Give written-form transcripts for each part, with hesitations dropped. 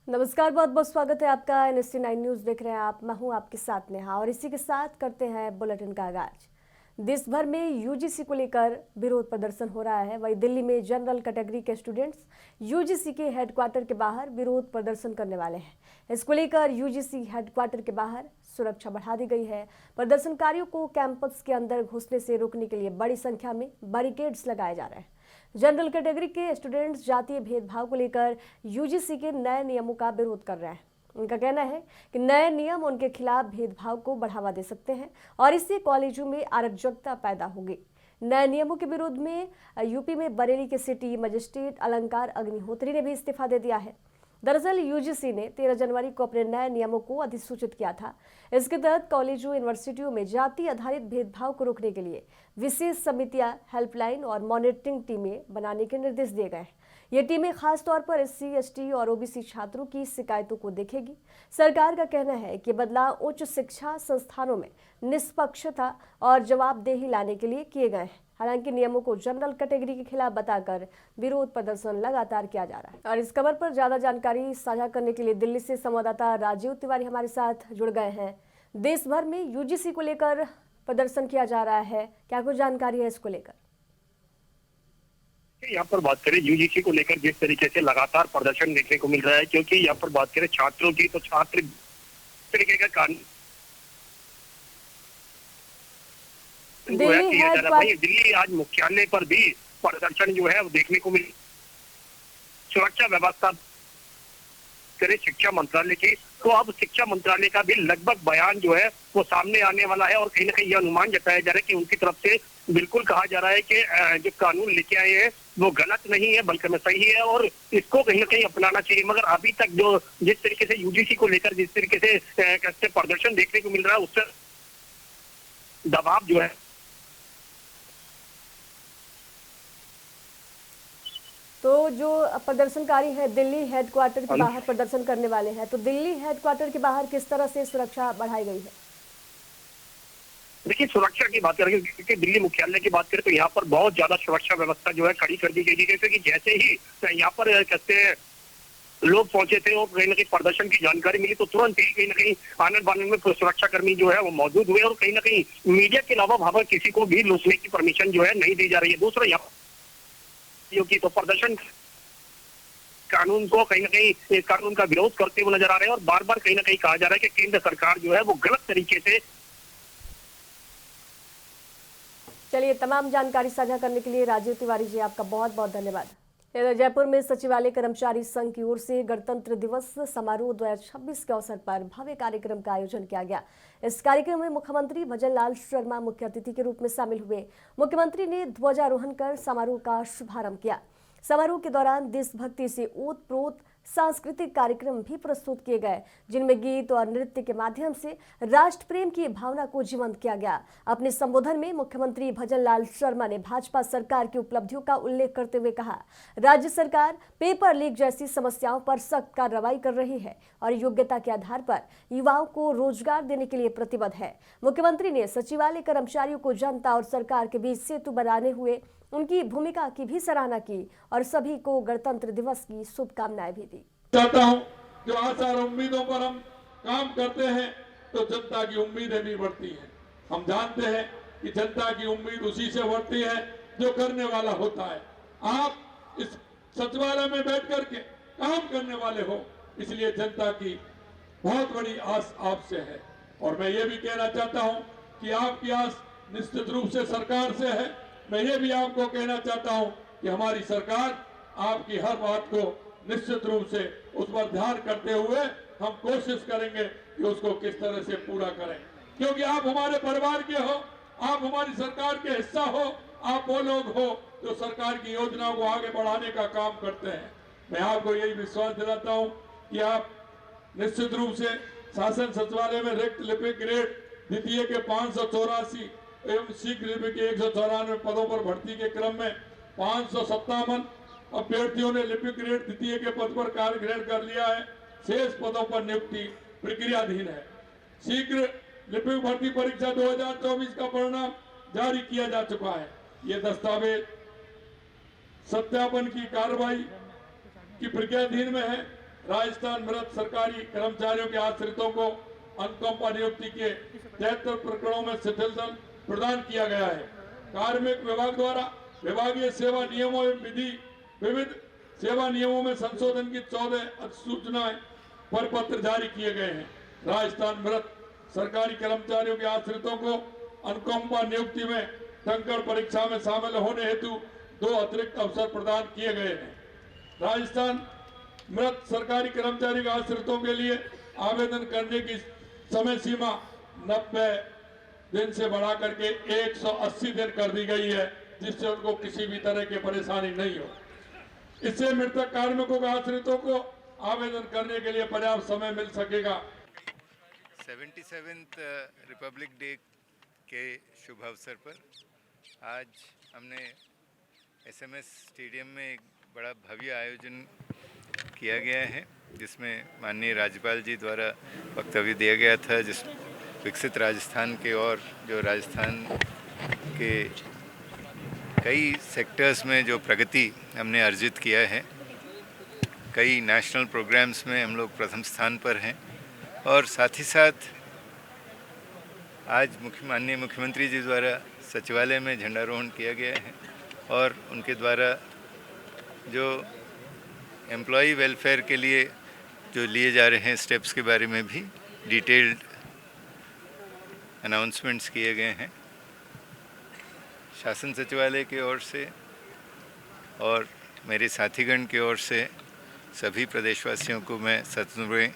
नमस्कार, बहुत बहुत स्वागत है आपका। NST9 न्यूज देख रहे हैं आप। मैं हूं आपके साथ नेहा और इसी के साथ करते हैं बुलेटिन का आगाज। देश भर में यूजीसी को लेकर विरोध प्रदर्शन हो रहा है। वहीं दिल्ली में जनरल कैटेगरी के स्टूडेंट्स यूजीसी के हेडक्वार्टर के बाहर विरोध प्रदर्शन करने वाले हैं। इसको लेकर यूजीसी हेडक्वार्टर के बाहर सुरक्षा बढ़ा दी गई है। प्रदर्शनकारियों को कैंपस के अंदर घुसने से रोकने के लिए बड़ी संख्या में बैरिकेड्स लगाए जा रहे हैं। जनरल कैटेगरी के स्टूडेंट्स जातीय भेदभाव को लेकर यूजीसी के नए नियमों का विरोध कर रहे हैं। उनका कहना है कि नए नियम उनके खिलाफ भेदभाव को बढ़ावा दे सकते हैं और इससे कॉलेजों में अराजकता पैदा होगी। नए नियमों के विरोध में यूपी में बरेली के सिटी मजिस्ट्रेट अलंकार अग्निहोत्री ने भी इस्तीफा दे दिया है। दरअसल यूजीसी ने 13 जनवरी को अपने नए नियमों को अधिसूचित किया था। इसके तहत कॉलेजों यूनिवर्सिटियों में जाति आधारित भेदभाव को रोकने के लिए विशेष समितियां, हेल्पलाइन और मॉनिटरिंग टीमें बनाने के निर्देश दिए गए हैं। ये टीमें खासतौर पर SC, ST और OBC छात्रों की शिकायतों को देखेगी। सरकार का कहना है कि बदलाव उच्च शिक्षा संस्थानों में निष्पक्षता और जवाबदेही लाने के लिए किए गए हैं। हालांकि नियमों को जनरल कैटेगरी के खिलाफ बताकर विरोध प्रदर्शन लगातार किया जा रहा है। और इस खबर पर ज्यादा जानकारी साझा करने के लिए दिल्ली से संवाददाता राजीव तिवारी हमारे साथ जुड़ गए हैं। देश भर में यूजीसी को लेकर प्रदर्शन किया जा रहा है, क्या कुछ जानकारी है इसको लेकर? यहाँ पर बात करें यूजीसी को लेकर जिस तरीके से लगातार प्रदर्शन देखने को मिल रहा है, क्योंकि यहाँ पर बात करें छात्रों की तो छात्र तरीके का कानून दिल्ली आज मुख्यालय पर भी प्रदर्शन जो है वो देखने को मिली। सुरक्षा व्यवस्था करे शिक्षा मंत्रालय की, तो अब शिक्षा मंत्रालय का भी लगभग बयान जो है वो सामने आने वाला है और कहीं ना कहीं यह अनुमान जताया जा रहा है कि उनकी तरफ से बिल्कुल कहा जा रहा है कि जो कानून लेके आए हैं वो गलत नहीं है बल्कि सही है और इसको कहीं ना कहीं अपनाना चाहिए। मगर अभी तक जो जिस तरीके से यूजीसी को लेकर जिस तरीके से प्रदर्शन देखने को मिल रहा है उससे दबाव जो है तो जो प्रदर्शनकारी है दिल्ली हेडक्वार्टर के बाहर प्रदर्शन करने वाले हैं, तो दिल्ली हेडक्वार्टर के बाहर किस तरह से सुरक्षा बढ़ाई गई है? देखिए, सुरक्षा की बात करें क्योंकि दिल्ली मुख्यालय की बात करें तो यहाँ पर बहुत ज्यादा सुरक्षा व्यवस्था जो है खड़ी कर दी गई है। क्योंकि जैसे ही यहाँ पर कहते लोग पहुंचे थे और कहीं ना कहीं प्रदर्शन की जानकारी मिली तो तुरंत ही कहीं ना कहीं आनंद बानंद में सुरक्षा कर्मी जो है वो मौजूद हुए और कहीं ना कहीं मीडिया के अलावा वहां पर किसी को भी घुसने की परमिशन जो है नहीं दी जा रही है। दूसरा यहाँ की तो प्रदर्शन कानून को कहीं ना कहीं कानून का विरोध करते हुए नजर आ रहे हैं और बार बार कहीं ना कहीं कहा जा रहा है कि केंद्र सरकार जो है वो गलत तरीके से। चलिए, तमाम जानकारी साझा करने के लिए राजीव तिवारी जी आपका बहुत बहुत धन्यवाद। जयपुर में सचिवालय कर्मचारी संघ की ओर से गणतंत्र दिवस समारोह 2026 के अवसर पर भव्य कार्यक्रम का आयोजन किया गया। इस कार्यक्रम में मुख्यमंत्री भजनलाल शर्मा मुख्य अतिथि के रूप में शामिल हुए। मुख्यमंत्री ने ध्वजारोहण कर समारोह का शुभारंभ किया। समारोह के दौरान देशभक्ति से ओतप्रोत सांस्कृतिक कार्यक्रम भी प्रस्तुत किए गए, जिनमें गीत और नृत्य के माध्यम से राष्ट्र प्रेम की भावना को जीवंत किया गया। अपने संबोधन में मुख्यमंत्री भजनलाल शर्मा ने भाजपा सरकार की उपलब्धियों का उल्लेख करते हुए कहा, राज्य सरकार पेपर लीक जैसी समस्याओं पर सख्त कार्रवाई कर रही है और योग्यता के आधार पर युवाओं को रोजगार देने के लिए प्रतिबद्ध है। मुख्यमंत्री ने सचिवालय कर्मचारियों को जनता और सरकार के बीच सेतु बनाने हुए उनकी भूमिका की भी सराहना की और सभी को गणतंत्र दिवस की शुभकामनाएं भी दी। चाहता हूं जो आशा और उम्मीदों पर हम काम करते हैं तो जनता की उम्मीदें भी बढ़ती हैं। हम जानते हैं कि जनता की उम्मीद उसी से बढ़ती है जो करने वाला होता है। आप इस सचिवालय में बैठ करके काम करने वाले हो, इसलिए जनता की बहुत बड़ी आस आपसे है। और मैं ये भी कहना चाहता हूं कि आपकी आस निश्चित रूप से सरकार से है। मैं ये भी आपको कहना चाहता हूं कि हमारी सरकार आपकी हर बात को निश्चित रूप से उस पर ध्यान करते हुए हम कोशिश करेंगे कि उसको किस तरह से पूरा करें, क्योंकि आप हमारे परिवार के हो, आप हमारी सरकार के हिस्सा हो, आप वो लोग हो जो सरकार की योजनाओं को आगे बढ़ाने का काम करते हैं। मैं आपको यही विश्वास दिलाता हूं कि आप निश्चित रूप से शासन सचिवालय में रिक्त लिपिक ग्रेड द्वितीय के 584 एवं शीघ्र लिपिक के 194 पदों पर भर्ती के क्रम में 557 अभ्यर्थियों ने लिपिक ग्रेड द्वितीय के पद पर कार्य ग्रहण कर लिया है। शेष पदों पर नियुक्ति प्रक्रियाधीन है। शीघ्र लिपिक भर्ती परीक्षा 2024 का परिणाम जारी किया जा चुका है। ये दस्तावेज सत्यापन की कार्रवाई की प्रक्रियाधीन में है। राजस्थान मृत सरकारी कर्मचारियों के आश्रितों को अनुकंपा नियुक्ति के 73 प्रकरणों में शिथिलता प्रदान किया गया है। कार्मिक विभाग द्वारा विभागीय सेवा नियमों एवं विविध सेवा नियमों में संशोधन की 14 अधिसूचनाएं पर पत्र जारी किए गए हैं। राजस्थान मृत सरकारी कर्मचारियों के आश्रितों को अनुकंपा नियुक्ति में टंकण परीक्षा में शामिल होने हेतु 2 अतिरिक्त अवसर प्रदान किए गए हैं। राजस्थान मृत सरकारी कर्मचारी के आश्रितों के लिए आवेदन करने की समय सीमा 90 दिन से बढ़ा करके 180 दिन कर दी गई है, जिससे उनको किसी भी तरह की परेशानी नहीं हो। इससे मृतक कार्मिकों के आश्रितों को आवेदन करने के लिए पर्याप्त समय मिल सकेगा। 77th रिपब्लिक डे के शुभ अवसर पर आज हमने SMS स्टेडियम में एक बड़ा भव्य आयोजन किया गया है, जिसमें माननीय राज्यपाल जी द्वारा वक्तव्य दिया गया था, जिस विकसित राजस्थान के और जो राजस्थान के कई सेक्टर्स में जो प्रगति हमने अर्जित किया है, कई नेशनल प्रोग्राम्स में हम लोग प्रथम स्थान पर हैं। और साथ ही साथ आज माननीय मुख्यमंत्री जी द्वारा सचिवालय में झंडारोहण किया गया है और उनके द्वारा जो एम्प्लॉई वेलफेयर के लिए जो लिए जा रहे हैं स्टेप्स के बारे में भी डिटेल्ड अनाउंसमेंट्स किए गए हैं। शासन सचिवालय की ओर से और मेरे साथीगण की ओर से सभी प्रदेशवासियों को मैं सतनुरे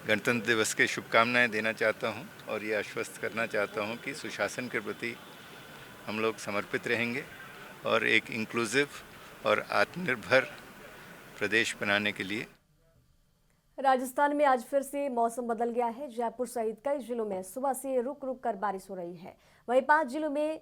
गणतंत्र दिवस के शुभकामनाएं देना चाहता हूं और ये आश्वस्त करना चाहता हूं कि सुशासन के प्रति हम लोग समर्पित रहेंगे और एक इंक्लूसिव और आत्मनिर्भर प्रदेश बनाने के लिए। राजस्थान में आज फिर से मौसम बदल गया है। जयपुर सहित कई जिलों में सुबह से रुक रुक कर बारिश हो रही है। वहीं 5 जिलों में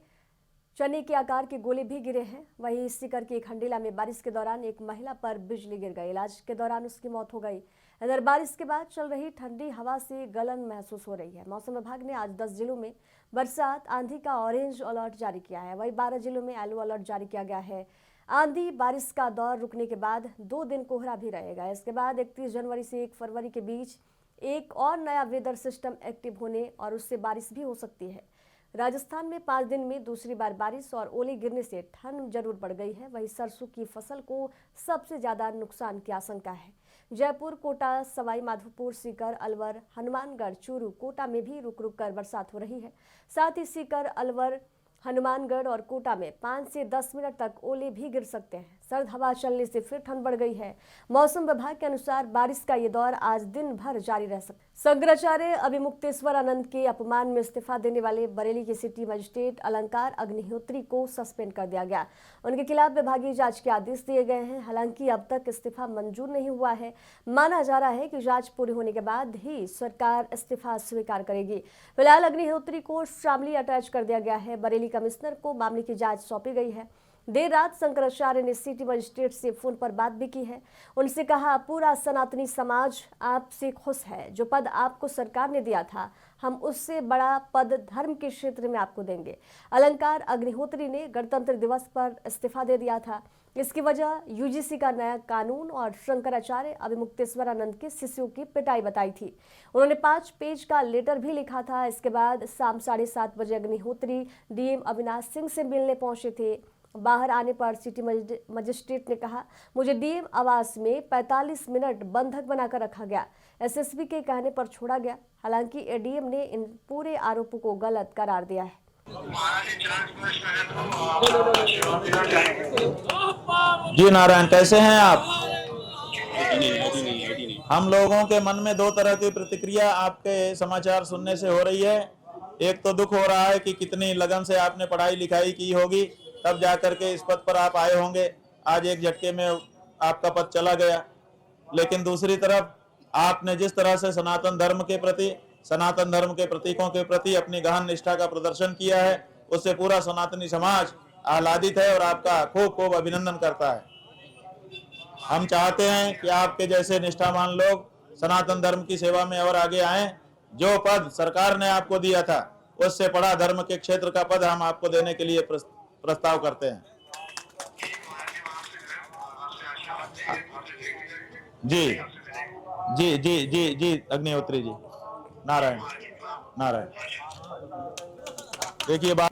चने के आकार के गोले भी गिरे हैं। वहीं सीकर के खंडेला में बारिश के दौरान एक महिला पर बिजली गिर गई। इलाज के दौरान उसकी मौत हो गई। इधर बारिश के बाद चल रही ठंडी हवा से गलन महसूस हो रही है। मौसम विभाग ने आज 10 जिलों में बरसात आंधी का ऑरेंज अलर्ट जारी किया है। वहीं 12 जिलों में येलो अलर्ट जारी किया गया है। आंधी बारिश का दौर रुकने के बाद 2 दिन कोहरा भी रहेगा। इसके बाद 31 जनवरी से 1 फरवरी के बीच एक और नया वेदर सिस्टम एक्टिव होने और उससे बारिश भी हो सकती है। राजस्थान में 5 दिन में दूसरी बार बारिश और ओले गिरने से ठंड जरूर बढ़ गई है। वहीं सरसों की फसल को सबसे ज्यादा नुकसान की आशंका है। जयपुर, कोटा, सवाई माधोपुर, सीकर, अलवर, हनुमानगढ़, चूरू, कोटा में भी रुक रुक कर बरसात हो रही है। साथ ही सीकर, अलवर, हनुमानगढ़ और कोटा में 5 से 10 मिनट तक ओले भी गिर सकते हैं। सर्द हवा चलने से फिर ठंड बढ़ गई है। मौसम विभाग के अनुसार बारिश का ये दौर आज दिन भर जारी रह सकता है। शंकराचार्य अभिमुक्तेश्वर आनंद के अपमान में इस्तीफा देने वाले बरेली के सिटी मजिस्ट्रेट अलंकार अग्निहोत्री को सस्पेंड कर दिया गया। उनके खिलाफ विभागीय जांच के आदेश दिए गए हैं। हालांकि अब तक इस्तीफा मंजूर नहीं हुआ है। माना जा रहा है कि जांच पूरी होने के बाद ही सरकार इस्तीफा स्वीकार करेगी। फिलहाल अग्निहोत्री को शामली अटैच कर दिया गया है। बरेली कमिश्नर को मामले की जांच सौंपी गई है। देर रात शंकराचार्य ने सिटी मजिस्ट्रेट से फोन पर बात भी की है। उनसे कहा, पूरा सनातनी समाज आपसे खुश है। जो पद आपको सरकार ने दिया था, हम उससे बड़ा पद धर्म के क्षेत्र में आपको देंगे। अलंकार अग्निहोत्री ने गणतंत्र दिवस पर इस्तीफा दे दिया था। इसकी वजह यूजीसी का नया कानून और शंकराचार्य अभिमुक्तेश्वर आनंद के शिष्यों की पिटाई बताई थी। उन्होंने 5 पेज का लेटर भी लिखा था। इसके बाद शाम 7:30 बजे अग्निहोत्री डीएम अविनाश सिंह से मिलने पहुंचे थे। बाहर आने पर सिटी मजिस्ट्रेट ने कहा, मुझे डीएम आवास में 45 मिनट बंधक बनाकर रखा गया। एसएसपी के कहने पर छोड़ा गया। हालांकि एडीएम ने इन पूरे आरोपों को गलत करार दिया है। जी नारायण, कैसे हैं आप? हम लोगों के मन में 2 तरह की प्रतिक्रिया आपके समाचार सुनने से हो रही है। एक तो दुख हो रहा है कि कितनी लगन से आपने पढ़ाई लिखाई की होगी, तब जाकर के इस पद पर आप आए होंगे। आज एक झटके में आपका पद चला गया। लेकिन दूसरी तरफ आपने जिस तरह से सनातन धर्म के प्रति, सनातन धर्म के प्रतीकों के प्रति अपनी गहन निष्ठा का प्रदर्शन किया है, उससे पूरा सनातनी समाज आह्लादित है और आपका खूब खूब अभिनंदन करता है। हम चाहते हैं कि आपके जैसे निष्ठावान लोग सनातन धर्म की सेवा में और आगे आएं। जो पद सरकार ने आपको दिया था, उससे बड़ा धर्म के क्षेत्र का पद हम आपको देने के लिए प्रस्ताव करते हैं। जी जी जी जी जी अग्निहोत्री जी, नारायण नारायण। देखिए बात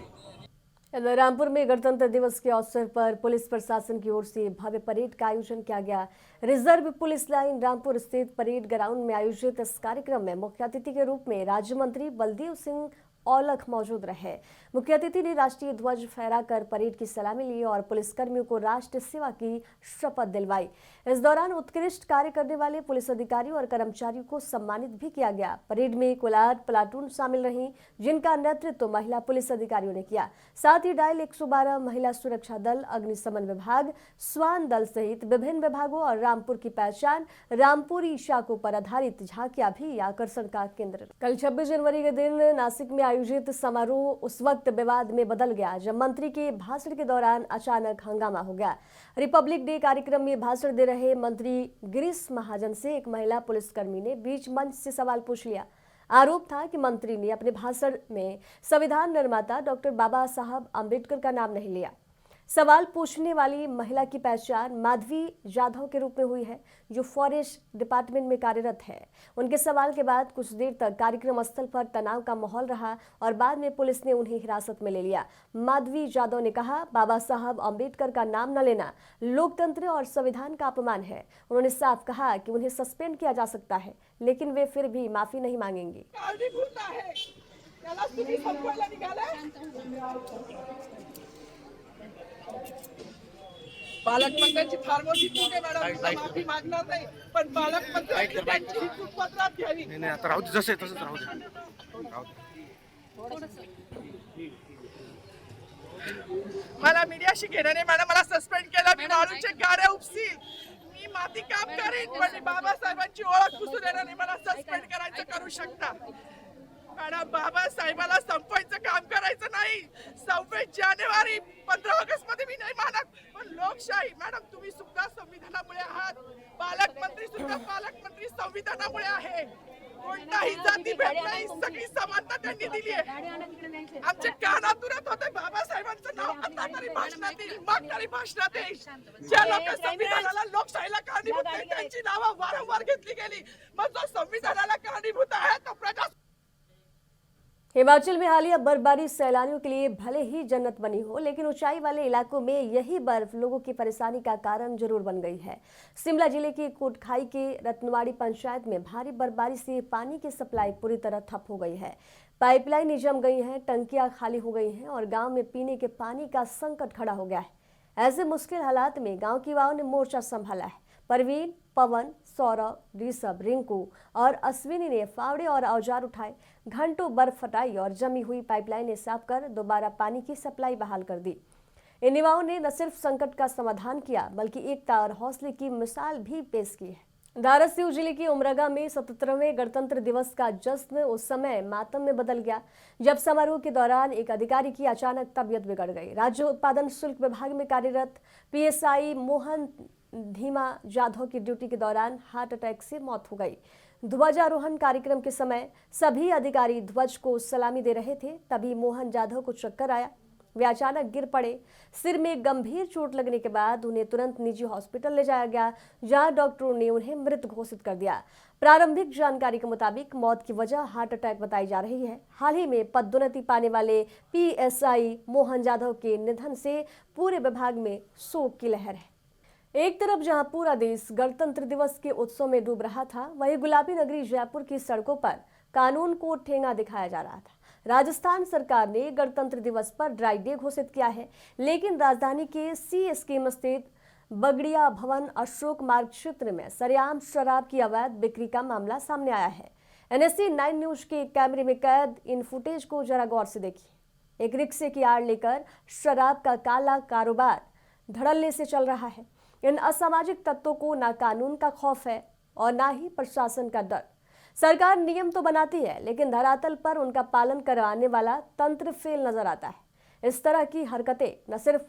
रामपुर में गणतंत्र दिवस के अवसर पर पुलिस प्रशासन की ओर से भव्य परेड का आयोजन किया गया। रिजर्व पुलिस लाइन रामपुर स्थित परेड ग्राउंड में आयोजित इस कार्यक्रम में मुख्य अतिथि के रूप में राज्य मंत्री बलदेव सिंह औलख मौजूद रहे। मुख्य अतिथि ने राष्ट्रीय ध्वज फहराकर परेड की सलामी ली और पुलिसकर्मियों को राष्ट्र सेवा की शपथ दिलवाई। इस दौरान उत्कृष्ट कार्य करने वाले पुलिस अधिकारियों और कर्मचारियों को सम्मानित भी किया गया। परेड में कुल 8 प्लाटून शामिल रहीं, जिनका नेतृत्व महिला पुलिस अधिकारियों ने किया। साथ ही डायल 112 महिला सुरक्षा दल, अग्निशमन विभाग, स्वान दल सहित विभिन्न विभागों और रामपुर की पहचान रामपुरी इशाकों पर आधारित झांकियां भी आकर्षण का केंद्र। कल 26 जनवरी के दिन नासिक में आयोजित समारोह उस वक्त विवाद में बदल गया जब मंत्री के भाषण के दौरान अचानक हंगामा हो गया। रिपब्लिक डे कार्यक्रम में भाषण दे रहे मंत्री गिरीश महाजन से एक महिला पुलिसकर्मी ने बीच मंच से सवाल पूछ लिया। आरोप था कि मंत्री ने अपने भाषण में संविधान निर्माता डॉक्टर बाबा साहब अम्बेडकर का नाम नहीं लिया। सवाल पूछने वाली महिला की पहचान माधवी जाधव के रूप में हुई है, जो फॉरेस्ट डिपार्टमेंट में कार्यरत है। उनके सवाल के बाद कुछ देर तक कार्यक्रम स्थल पर तनाव का माहौल रहा और बाद में पुलिस ने उन्हें हिरासत में ले लिया। माधवी जाधव ने कहा, बाबा साहब अम्बेडकर का नाम न लेना लोकतंत्र और संविधान का अपमान है। उन्होंने साफ कहा कि उन्हें सस्पेंड किया जा सकता है, लेकिन वे फिर भी माफी नहीं मांगेंगे। पालकमंत्र्यांची फार मोठी चूक आहे मॅडम, माफी मागणार नाही, पण पालकमंत्र्यांची त्यांची चूक पत्रात घ्यावी. नाही आता राहू दे, जसे तसंच राहू दे. मला मीडियाशी घेणं नाही मॅडम, मला सस्पेंड केलं, मी वाळूचे गारे उपसील, मी माती काम करीन, पण बाबासाहेबांची ओळख पुसू देणार नाही. मला सस्पेंड करायचं करू शकता मॅडम. बाबासाहेबाला संपवायचं काम करायचं नाही. 26 जानेवारी 15 ऑगस्ट मध्ये मी नाही मानत, पण लोकशाही मॅडम तुम्ही सुद्धा संविधानामुळे आहात. पालकमंत्री सुद्धा पालकमंत्री संविधानामुळे आहे. कोणताही जाती भेद नाही, सगळी समानता त्यांनी दिली आहे. आमच्या कानात उरत होते बाबासाहेबांचं नाव आता तरी भाषणात येईल, मग तरी भाषणात येईल. ज्या लोक संविधानाला लोकशाहीला कारणीभूत नाही त्यांची नावं वारंवार घेतली गेली, मग जो संविधानाला कारणीभूत आहे तो प्रजा। हिमाचल में हालिया बर्फबारी सैलानियों के लिए भले ही जन्नत बनी हो, लेकिन ऊंचाई वाले इलाकों में यही बर्फ लोगों की परेशानी का कारण जरूर बन गई है। शिमला जिले की कोटखाई के रत्नवाड़ी पंचायत में भारी बर्फबारी से पानी की सप्लाई पूरी तरह ठप हो गई है। पाइपलाइन जम गई हैं, टंकियां खाली हो गई हैं और गांव में पीने के पानी का संकट खड़ा हो गया है। ऐसे मुश्किल हालात में गांव की युवाओं ने मोर्चा संभाला है। परवीन, पवन, सौरभ, ऋषभ, रिंकू और अश्विनी ने फावड़े और औजार उठाए, घंटों बर्फ हटाई और जमी हुई पाइपलाइनें साफ कर दोबारा पानी की सप्लाई बहाल कर दी। इन युवाओं ने न सिर्फ संकट का समाधान किया, बल्कि एकता और हौसले की मिसाल भी पेश की है। धाराशिव जिले के उमरगा में 77वें गणतंत्र दिवस का जश्न उस समय मातम में बदल गया जब समारोह के दौरान एक अधिकारी की अचानक तबीयत बिगड़ गई। राज्य उत्पादन शुल्क विभाग में कार्यरत PSI मोहन धीमा जाधव की ड्यूटी के दौरान हार्ट अटैक से मौत हो गई। ध्वजारोहण कार्यक्रम के समय सभी अधिकारी ध्वज को सलामी दे रहे थे, तभी मोहन जाधव को चक्कर आया। वे अचानक गिर पड़े। सिर में गंभीर चोट लगने के बाद उन्हें तुरंत निजी हॉस्पिटल ले जाया गया, जहां डॉक्टरों ने उन्हें मृत घोषित कर दिया। प्रारंभिक जानकारी के मुताबिक मौत की वजह हार्ट अटैक बताई जा रही है। हाल ही में पदोन्नति पाने वाले PSI मोहन जाधव के निधन से पूरे विभाग में शोक की लहर है। एक तरफ जहां पूरा देश गणतंत्र दिवस के उत्सव में डूब रहा था, वहीं गुलाबी नगरी जयपुर की सड़कों पर कानून को ठेंगा दिखाया जा रहा था। राजस्थान सरकार ने गणतंत्र दिवस पर ड्राई डे घोषित किया है, लेकिन राजधानी के C स्कीम स्थित बगड़िया भवन अशोक मार्ग क्षेत्र में सरेआम शराब की अवैध बिक्री का मामला सामने आया है। NSC 9 न्यूज के कैमरे में कैद इन फुटेज को जरा गौर से देखिए। एक रिक्शे की आड़ लेकर शराब का काला कारोबार धड़ल्ले से चल रहा है। इन असामाजिक तत्वों को ना कानून का खौफ है और ना ही प्रशासन का डर। सरकार नियम तो बनाती है, लेकिन धरातल पर उनका पालन करवाने वाला तंत्र फेल नजर आता है। इस तरह की हरकतें न सिर्फ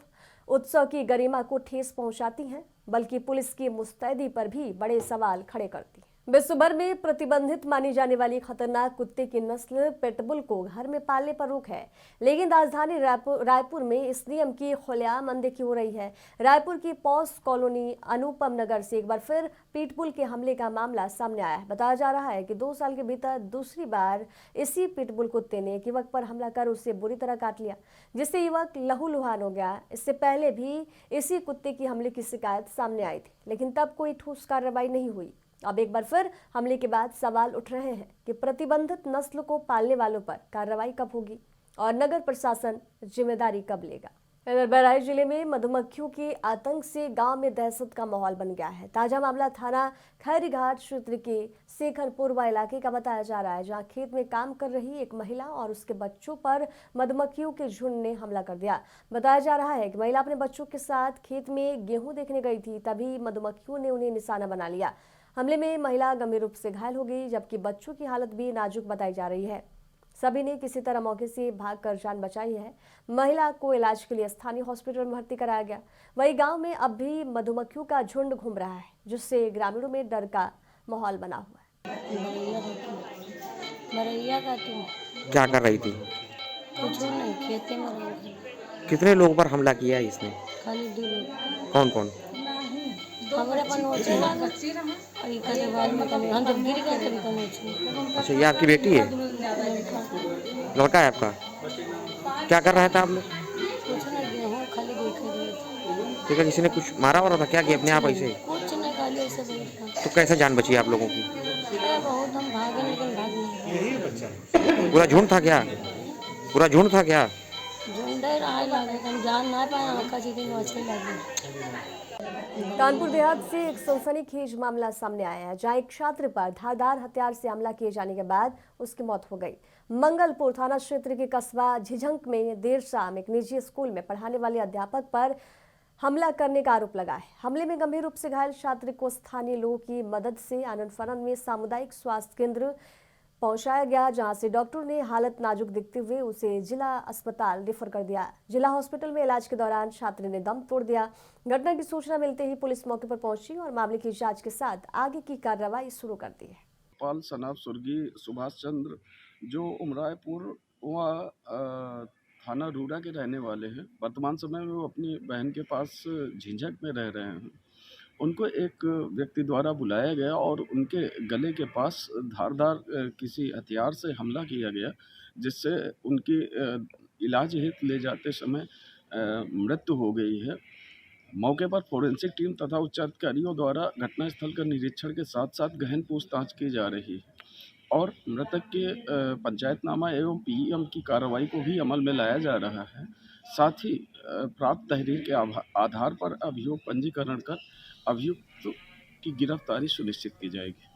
उत्सव की गरिमा को ठेस पहुंचाती हैं, बल्कि पुलिस की मुस्तैदी पर भी बड़े सवाल खड़े करती हैं। विश्व भर में प्रतिबंधित मानी जाने वाली खतरनाक कुत्ते की नस्ल पिटबुल को घर में पालने पर रोक है, लेकिन राजधानी रायपुर में इस नियम की खुलेआम अनदेखी हो रही है। रायपुर की पॉस कॉलोनी अनुपम नगर से एक बार फिर पिटबुल के हमले का मामला सामने आया है। बताया जा रहा है कि 2 साल के भीतर दूसरी बार इसी पिटबुल कुत्ते ने एक युवक पर हमला कर उसे बुरी तरह काट लिया, जिससे युवक लहूलुहान हो गया। इससे पहले भी इसी कुत्ते की हमले की शिकायत सामने आई थी, लेकिन तब कोई ठोस कार्रवाई नहीं हुई। अब एक बार फिर हमले के बाद सवाल उठ रहे हैं कि प्रतिबंधित नस्ल को पालने वालों पर कार्रवाई कब होगी और नगर प्रशासन जिम्मेदारी कब लेगा। इधर बहराइच जिले में मधुमक्खियों के आतंक से गांव में दहशत का माहौल बन गया है। ताजा मामला थाना खैरीघाट क्षेत्र के शेखरपुरवा इलाके का बताया जा रहा है, जहां खेत में काम कर रही एक महिला और उसके बच्चों पर मधुमक्खियों के झुंड ने हमला कर दिया। बताया जा रहा है कि महिला अपने बच्चों के साथ खेत में गेहूं देखने गई थी, तभी मधुमक्खियों ने उन्हें निशाना बना लिया। हमले में महिला गंभीर रूप से घायल हो गई, जबकि बच्चों की हालत भी नाजुक बताई जा रही है। सभी ने किसी तरह मौके से भागकर जान बचाई है। महिला को इलाज के लिए स्थानीय हॉस्पिटल में भर्ती कराया गया। वहीं गांव में अब भी मधुमक्खियों का झुंड घूम रहा है, जिससे ग्रामीणों में डर का माहौल बना हुआ है। मरैया का तुम क्या कर रही थी? कुछ नहीं, खेते में रह गई। कितने लोगों पर हमला किया है इसने? खाली 2 लोग। कौन कौन? हमारे अपन नोचे लगा और ये करे बाद में कम हम जब गिर गए तभी कम नोचे। अच्छा, ये आपकी बेटी है? लड़का है आपका? क्या कर रहा था आप लोग? कुछ नहीं, गेहूँ खाली देखे गए। ठीक है, किसी ने कुछ मारा वारा था क्या कि अपने आप ऐसे? कुछ नहीं, खाली ऐसे बैठा। तो कैसे जान बची आप लोगों की? अरे बहुत हम भागे लेकिन भाग नहीं। पूरा झुंड था क्या? पूरा झुंड था क्या? झुंडे आए लगे, हम जान ना पाए, आँखा सीधी मछली लगी। कानपुर देहात से एक सनसनीखेज मामला सामने आया है, जहां एक छात्र पर धारदार हथियार से हमला किए जाने के बाद उसकी मौत हो गई। मंगलपुर थाना क्षेत्र के कस्बा झिझंक में देर शाम एक निजी स्कूल में पढ़ाने वाले अध्यापक पर हमला करने का आरोप लगा है। हमले में गंभीर रूप से घायल छात्र को स्थानीय लोगों की मदद से आनंद फनन में सामुदायिक स्वास्थ्य केंद्र पहुंचाया गया, जहां से डॉक्टर ने हालत नाजुक देखते हुए उसे जिला अस्पताल रेफर कर दिया। जिला हॉस्पिटल में इलाज के दौरान छात्र ने दम तोड़ दिया। घटना की सूचना मिलते ही पुलिस मौके पर पहुंची और मामले की जांच के साथ आगे की कार्रवाई शुरू कर दी है। पाल सनाब स्वर्गीय सुभाष चंद्र जो उमरायपुर थाना रूड़ा के रहने वाले हैं, वर्तमान समय में वो अपनी बहन के पास झिंझक में रह रहे हैं। उनको एक व्यक्ति द्वारा बुलाया गया और उनके गले के पास धारदार किसी हथियार से हमला किया गया, जिससे उनकी इलाज हेतु ले जाते समय मृत्यु हो गई है। मौके पर फोरेंसिक टीम तथा उच्च अधिकारियों द्वारा घटनास्थल का निरीक्षण के साथ साथ गहन पूछताछ की जा रही है और मृतक के पंचायतनामा एवं पीएम की कार्रवाई को भी अमल में लाया जा रहा है। साथ ही प्राप्त तहरीर के आधार पर अभियोग पंजीकरण कर अभियुक्त की गिरफ्तारी सुनिश्चित की जाएगी।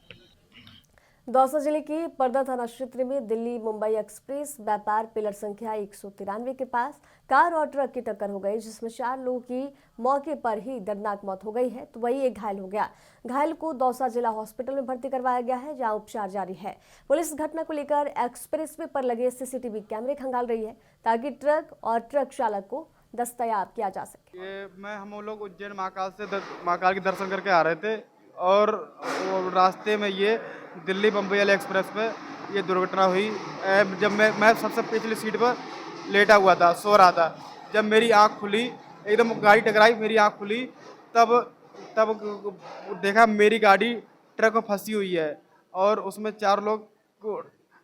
दौसा जिले के परदा थाना क्षेत्र में दिल्ली मुंबई एक्सप्रेस व्यापार पिलर संख्या 193 के पास कार और ट्रक की टक्कर हो गई, जिसमें 4 लोगों की मौके पर ही दर्दनाक मौत हो गई है, तो वही एक घायल हो गया। घायल को दौसा जिला हॉस्पिटल में भर्ती करवाया गया है, जहां उपचार जारी है। पुलिस घटना को लेकर एक्सप्रेसवे पर लगे सीसीटीवी कैमरे खंगाल रही है, ताकि ट्रक और ट्रक चालक को दस्तयाब किया जा सके। हम लोग उज्जैन महाकाल के दर्शन करके आ रहे थे और रास्ते में ये दिल्ली बम्बई वाले एक्सप्रेस पे ये दुर्घटना हुई। जब मैं सबसे पिछली सीट पर लेटा हुआ था, सो रहा था। जब मेरी आँख खुली, एकदम गाड़ी टकराई, मेरी आँख खुली, तब देखा मेरी गाड़ी ट्रक में फंसी हुई है और उसमें 4 लोग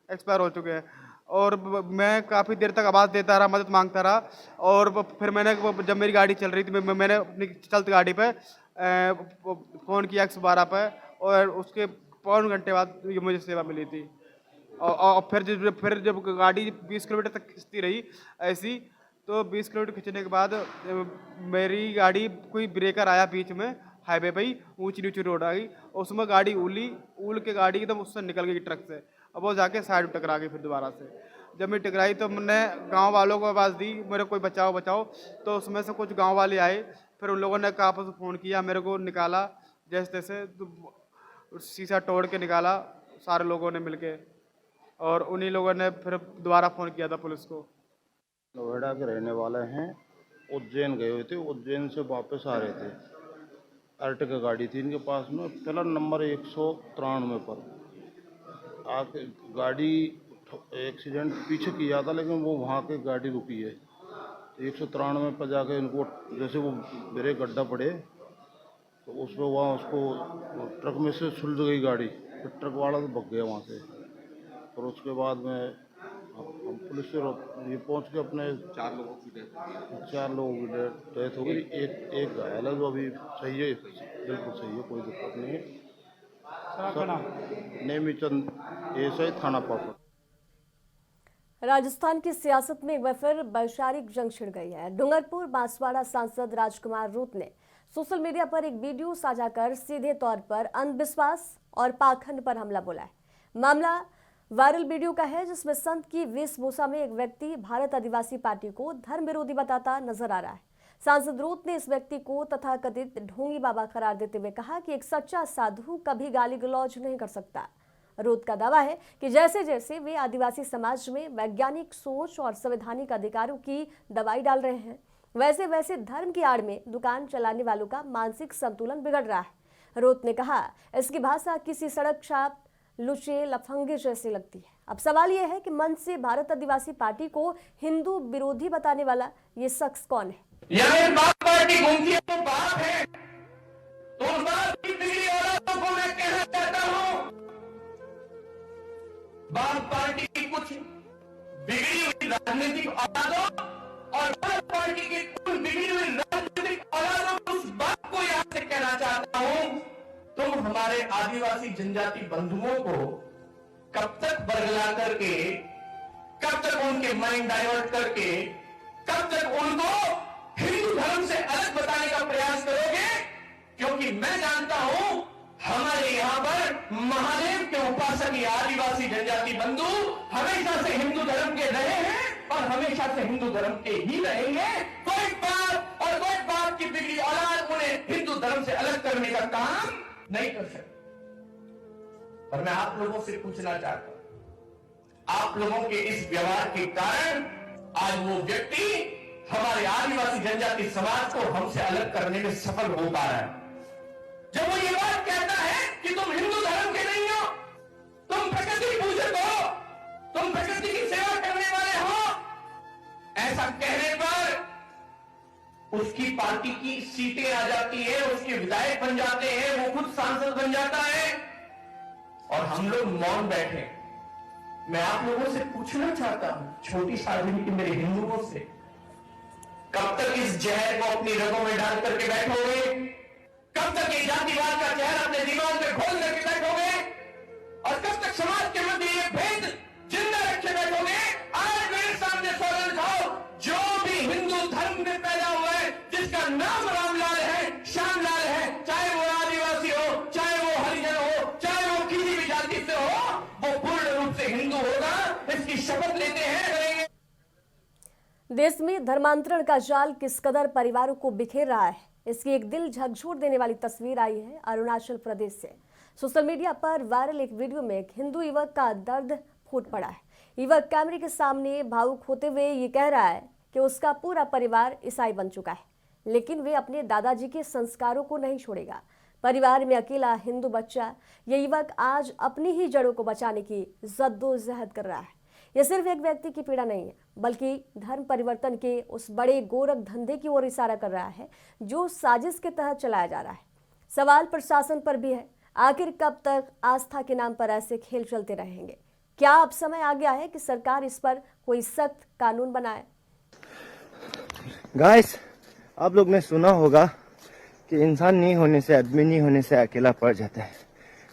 एक्सपायर हो चुके हैं। और मैं काफ़ी देर तक आवाज़ देता रहा, मदद मांगता रहा और फिर मैंने जब मेरी गाड़ी चल रही थी, मैंने अपनी चलती गाड़ी पे फ़ोन किया 112 पे और उसके पौन घंटे बाद ये मुझे सेवा मिली थी। और फिर जब गाड़ी 20 किलोमीटर तक खिंचती रही ऐसी, तो 20 किलोमीटर खिंचने के बाद मेरी गाड़ी कोई ब्रेकर आया बीच में, हाईवे पे ही ऊंची नीची रोड आ गई, उसमें गाड़ी उल के गाड़ी एकदम उससे निकल गई ट्रक से। अब वो जाके साइड में टकरा गई। फिर दोबारा से जब मैं टकराई तो मैंने गांव वालों को आवाज़ दी, मेरे कोई बचाओ, तो उसमें से कुछ गांव वाले आए। फिर उन लोगों ने आपस में फ़ोन किया, मेरे को निकाला जैसे तैसे, तो शीशा तोड़ के निकाला सारे लोगों ने मिलके, और उन्हीं लोगों ने फिर दोबारा फ़ोन किया था पुलिस को। नोएडा के रहने वाले हैं, उज्जैन गए हुए थे, उज्जैन से वापस आ रहे थे अर्टिगा गाड़ी थी इनके पास में, पिलर नंबर 193 पर आके गाड़ी एक्सीडेंट पीछे किया था, लेकिन वो वहाँ के गाड़ी रुकी है। 193 पर जाके इनको जैसे वो ब्रेक गड्ढा पड़े तो उसमें वहाँ उसको ट्रक में से सुलझ गई गाड़ी, फिर ट्रक वाला तो भाग गया वहाँ से। और उसके बाद में हम पुलिस से ये पहुँच के अपने 4 लोगों की डेथ हो गई। एक घायल है जो अभी सही है, बिल्कुल सही है, कोई दिक्कत नहीं है। नेमीचंद एसआई थाना पापड़। राजस्थान की सियासत में एक बार फिर वैचारिक जंग छिड़ गई है। डूंगरपुर बांसवाड़ा सांसद राजकुमार रूत ने सोशल मीडिया पर एक वीडियो साझा कर सीधे तौर पर अंधविश्वास और पाखंड पर हमला बोला है। मामला वायरल वीडियो का है जिसमें संत की वेशभूषा में एक व्यक्ति भारत आदिवासी पार्टी को धर्म विरोधी बताता नजर आ रहा है। सांसद रूत ने इस व्यक्ति को तथाकथित ढोंगी बाबा करार देते हुए कहा कि एक सच्चा साधु कभी गाली गलौज नहीं कर सकता। रूत का दावा है कि जैसे जैसे वे आदिवासी समाज में वैज्ञानिक सोच और संवैधानिक अधिकारों की दवाई डाल रहे हैं, वैसे वैसे धर्म की आड़ में दुकान चलाने वालों का मानसिक संतुलन बिगड़ रहा है। रूत ने कहा इसकी भाषा किसी सड़क छाप लुचे लफंगे जैसी लगती है। अब सवाल यह है कि मन से भारत आदिवासी पार्टी को हिंदू विरोधी बताने वाला ये शख्स कौन है? यह बाप पार्टी घूमती है तो बाप है, तो उस बाप की बिगड़ी औलादों को मैं कहना चाहता हूं, बाप पार्टी की कुछ बिगड़ी हुई राजनीतिक औलादों और बाप पार्टी की कुछ बिगड़ी हुई राजनीतिक औलादों को उस बाप को यहां से कहना चाहता हूं, तुम हमारे आदिवासी जनजाति बंधुओं को कब तक बरगला करके, कब तक उनके माइंड डाइवर्ट करके, कब तक उनको हिंदू धर्म से अलग बताने का प्रयास करोगे? क्योंकि मैं जानता हूं हमारे यहाँ पर महादेव के उपासक ये आदिवासी जनजाति बंधु हमेशा से हिंदू धर्म के रहे हैं और हमेशा से हिंदू धर्म के ही रहेंगे। कोई बाप और कोई बाप की बिगड़ी औलाद उन्हें हिंदू धर्म से अलग करने का काम नहीं कर सकते। पर मैं आप लोगों से पूछना चाहता हूं, आप लोगों के इस व्यवहार के कारण आज वो व्यक्ति हमारे आदिवासी जनजाति समाज को हमसे अलग करने में सफल हो पा रहा है। जब वो ये बात कहता है कि तुम हिंदू धर्म के नहीं हो, तुम प्रकृति पूजक हो, तुम प्रकृति की सेवा करने वाले हो, ऐसा कहने पर उसकी पार्टी की सीटें आ जाती है, उसके विधायक बन जाते हैं, वो खुद सांसद बन जाता है और हम लोग मौन बैठे। मैं आप लोगों से पूछना चाहता हूं, छोटी साधनी की मेरे हिंदुओं से, कब तक इस जहर को अपनी रगों में डाल करके बैठोगे? कब तक ये जातिवाद का जहर अपने दिमाग में घोल करके बैठोगे? और कब तक समाज के मध्य ये भेद जिंदा रखे बैठोगे? आज मेरे सामने सवाल उठाओ, जो भी हिंदू धर्म में पैदा हुआ है, जिसका नाम रामलाल है, श्यामलाल है, चाहे वो आदिवासी हो, चाहे वो हरिजन हो, चाहे वो किसी भी जाति से हो, वो पूर्ण रूप से हिंदू होगा, इसकी शपथ लेते हैं। देश में धर्मांतरण का जाल किस कदर परिवारों को बिखेर रहा है, इसकी एक दिल झकझोर देने वाली तस्वीर आई है अरुणाचल प्रदेश से। सोशल मीडिया पर वायरल एक वीडियो में एक हिंदू युवक का दर्द फूट पड़ा है। युवक कैमरे के सामने भावुक होते हुए ये कह रहा है कि उसका पूरा परिवार ईसाई बन चुका है, लेकिन वे अपने दादाजी के संस्कारों को नहीं छोड़ेगा। परिवार में अकेला हिंदू बच्चा, ये युवक आज अपनी ही जड़ों को बचाने की जद्दोजहद कर रहा है। यह सिर्फ एक व्यक्ति की पीड़ा नहीं है, बल्कि धर्म परिवर्तन के उस बड़े गोरख धंधे की ओर इशारा कर रहा है जो साजिश के तहत चलाया जा रहा है। सवाल प्रशासन पर भी है, आखिर कब तक आस्था के नाम पर ऐसे खेल चलते रहेंगे? क्या अब समय आ गया है कि सरकार इस पर कोई सख्त कानून बनाए? गाइस, आप लोग ने सुना होगा कि इंसान नहीं होने से, आदमी नहीं होने से अकेला पड़ जाता है,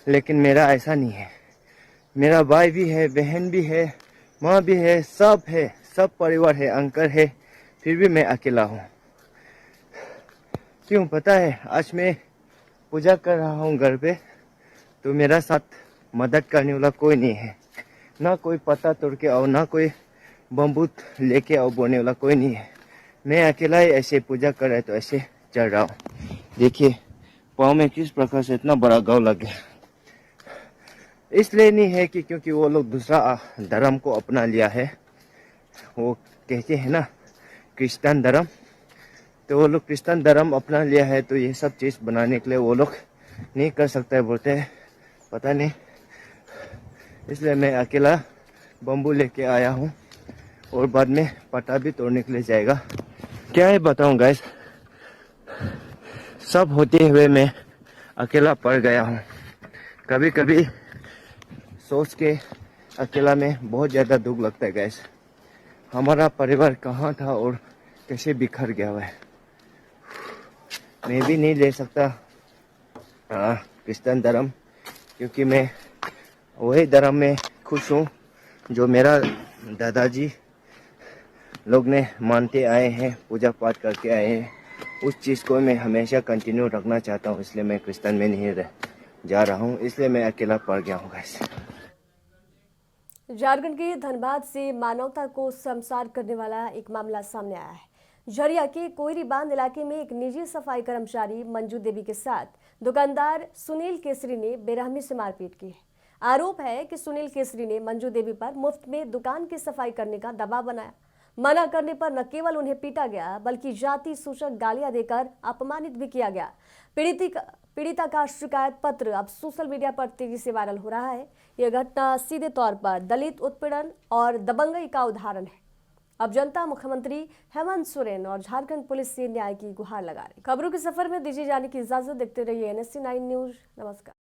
लेकिन मेरा ऐसा नहीं है। मेरा भाई भी है, बहन भी है, माँ भी है, सब परिवार है, अंकल है, फिर भी मैं अकेला हूँ। क्यों पता है? आज मैं पूजा कर रहा हूँ घर पे, तो मेरा साथ मदद करने वाला कोई नहीं है। ना कोई पत्ता तोड़ के आओ, ना कोई बम्बूत लेके आओ बोलने वाला कोई नहीं है। मैं अकेला ही ऐसे पूजा कर रहा है, तो ऐसे चल रहा हूँ। देखिए पाँव में किस प्रकार से इतना बड़ा घाव लग गया। इसलिए नहीं है कि क्योंकि वो लोग दूसरा धर्म को अपना लिया है, वो कहते हैं ना क्रिश्चियन धर्म, तो वो लोग क्रिश्चियन धर्म अपना लिया है, तो ये सब चीज़ बनाने के लिए वो लोग नहीं कर सकता है बोलते हैं, पता नहीं। इसलिए मैं अकेला बम्बू लेके आया हूँ और बाद में पटा भी तोड़ने के लिए जाएगा। क्या है बताऊँ गाइस, सब होते हुए मैं अकेला पड़ गया हूँ। कभी कभी सोच के अकेला में बहुत ज़्यादा दुख लगता है गाइस। हमारा परिवार कहाँ था और कैसे बिखर गया हुआ है। मैं भी नहीं ले सकता क्रिश्चियन धर्म, क्योंकि मैं वही धर्म में खुश हूँ जो मेरा दादाजी लोग ने मानते आए हैं, पूजा पाठ करके आए हैं। उस चीज़ को मैं हमेशा कंटिन्यू रखना चाहता हूँ, इसलिए मैं क्रिश्चियन में नहीं जा रहा हूँ, इसलिए मैं अकेला पड़ गया हूँ गाइस। झारखंड के धनबाद से मानवता को शर्मसार करने वाला एक मामला सामने आया है। झरिया के कोयरी बांध इलाके में एक निजी सफाई कर्मचारी मंजू देवी के साथ दुकानदार सुनील केसरी ने बेरहमी से मारपीट की है। आरोप है कि सुनील केसरी ने मंजू देवी पर मुफ्त में दुकान की सफाई करने का दबाव बनाया। मना करने पर न केवल उन्हें पीटा गया बल्कि जाति सूचक गालियां देकर अपमानित भी किया गया। पीड़िता का शिकायत पत्र अब सोशल मीडिया पर तेजी से वायरल हो रहा है। यह घटना सीधे तौर पर दलित उत्पीड़न और दबंगई का उदाहरण है। अब जनता मुख्यमंत्री हेमंत सोरेन और झारखंड पुलिस से न्याय की गुहार लगा रही। खबरों के सफर में दीजिए जाने की इजाजत। देखते रहिए NSC 9 न्यूज। नमस्कार।